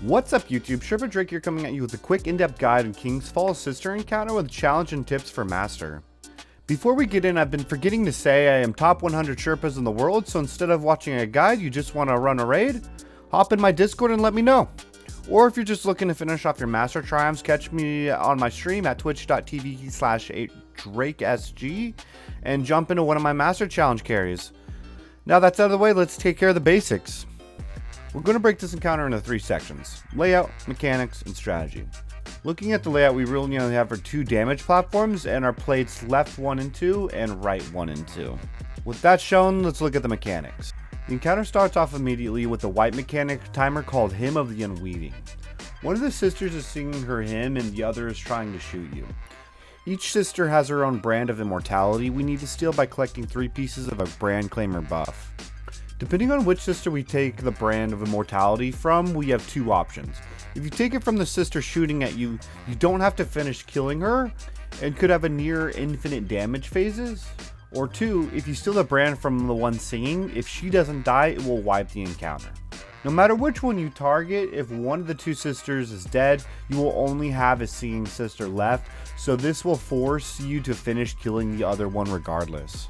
What's up YouTube, Sherpa Drake here coming at you with a quick in-depth guide on King's Fall Sister Encounter with challenge and tips for Master. Before we get in, I've been forgetting to say I am top 100 Sherpas in the world, so instead of watching a guide, you just want to run a raid, hop in my Discord and let me know. Or if you're just looking to finish off your Master triumphs, catch me on my stream at twitch.tv/DrakeSG and jump into one of my Master Challenge carries. Now that's out of the way, let's take care of the basics. We're going to break this encounter into 3 sections: layout, mechanics, and strategy. Looking at the layout, we really only have our 2 damage platforms and our plates left 1 and 2 and right 1 and 2. With that shown, let's look at the mechanics. The encounter starts off immediately with the white mechanic timer called Hymn of the Unweaving. One of the sisters is singing her hymn and the other is trying to shoot you. Each sister has her own brand of immortality we need to steal by collecting 3 pieces of a brand claimer buff. Depending on which sister we take the brand of immortality from, we have 2 options. If you take it from the sister shooting at you, you don't have to finish killing her and could have a near infinite damage phases. Or 2, if you steal the brand from the one singing, if she doesn't die, it will wipe the encounter. No matter which one you target, if one of the 2 sisters is dead, you will only have a singing sister left, so this will force you to finish killing the other one regardless.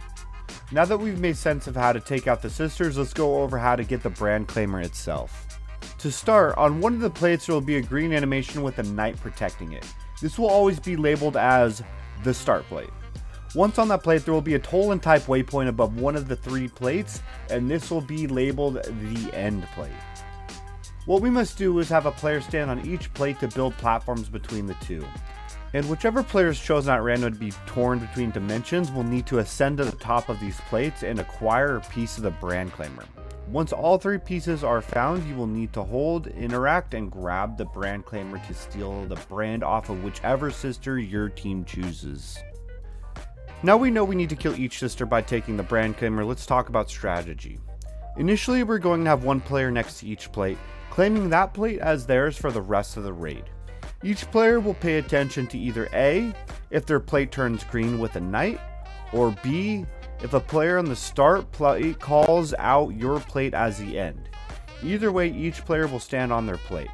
Now that we've made sense of how to take out the sisters, let's go over how to get the brand claimer itself. To start, on one of the plates there will be a green animation with a knight protecting it. This will always be labeled as the start plate. Once on that plate, there will be a Tolan type waypoint above one of the 3 plates, and this will be labeled the end plate. What we must do is have a player stand on each plate to build platforms between the 2. And whichever player is chosen at random to be torn between dimensions will need to ascend to the top of these plates and acquire a piece of the brand claimer. Once all 3 pieces are found, you will need to hold, interact, and grab the brand claimer to steal the brand off of whichever sister your team chooses. Now we know we need to kill each sister by taking the brand claimer, let's talk about strategy. Initially, we're going to have one player next to each plate, claiming that plate as theirs for the rest of the raid. Each player will pay attention to either A, if their plate turns green with a knight, or B, if a player on the start plate calls out your plate as the end. Either way, each player will stand on their plate.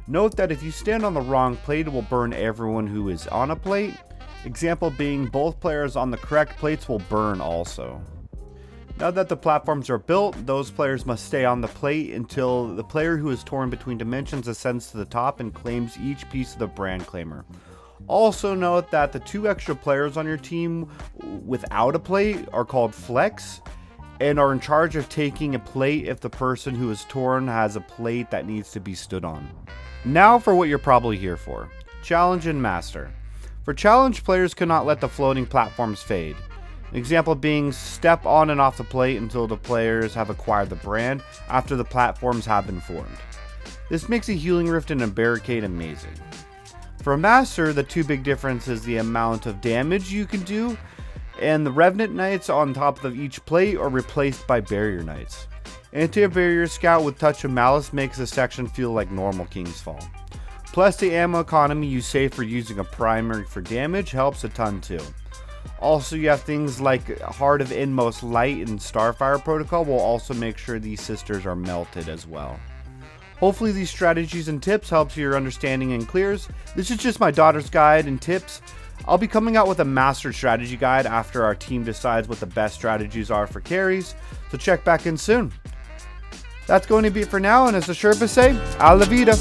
Note that if you stand on the wrong plate, it will burn everyone who is on a plate. Example being, both players on the correct plates will burn also. Now that the platforms are built, those players must stay on the plate until the player who is torn between dimensions ascends to the top and claims each piece of the brand claimer. Also note that the 2 extra players on your team without a plate are called flex and are in charge of taking a plate if the person who is torn has a plate that needs to be stood on. Now for what you're probably here for: challenge and master. For challenge, players cannot let the floating platforms fade. An example being, step on and off the plate until the players have acquired the brand after the platforms have been formed. This makes a healing rift and a barricade amazing. For a master, the 2 big differences the amount of damage you can do, and the Revenant Knights on top of each plate are replaced by Barrier Knights. Anti-Barrier Scout with Touch of Malice makes the section feel like normal King's Fall. Plus the ammo economy you save for using a primary for damage helps a ton too. Also, you have things like Heart of Inmost Light and Starfire Protocol will also make sure these sisters are melted as well. Hopefully these strategies and tips helps your understanding and clears. This is just my daughter's guide and tips. I'll be coming out with a master strategy guide after our team decides what the best strategies are for carries, so check back in soon. That's going to be it for now, and as the Sherpas say, a la vida.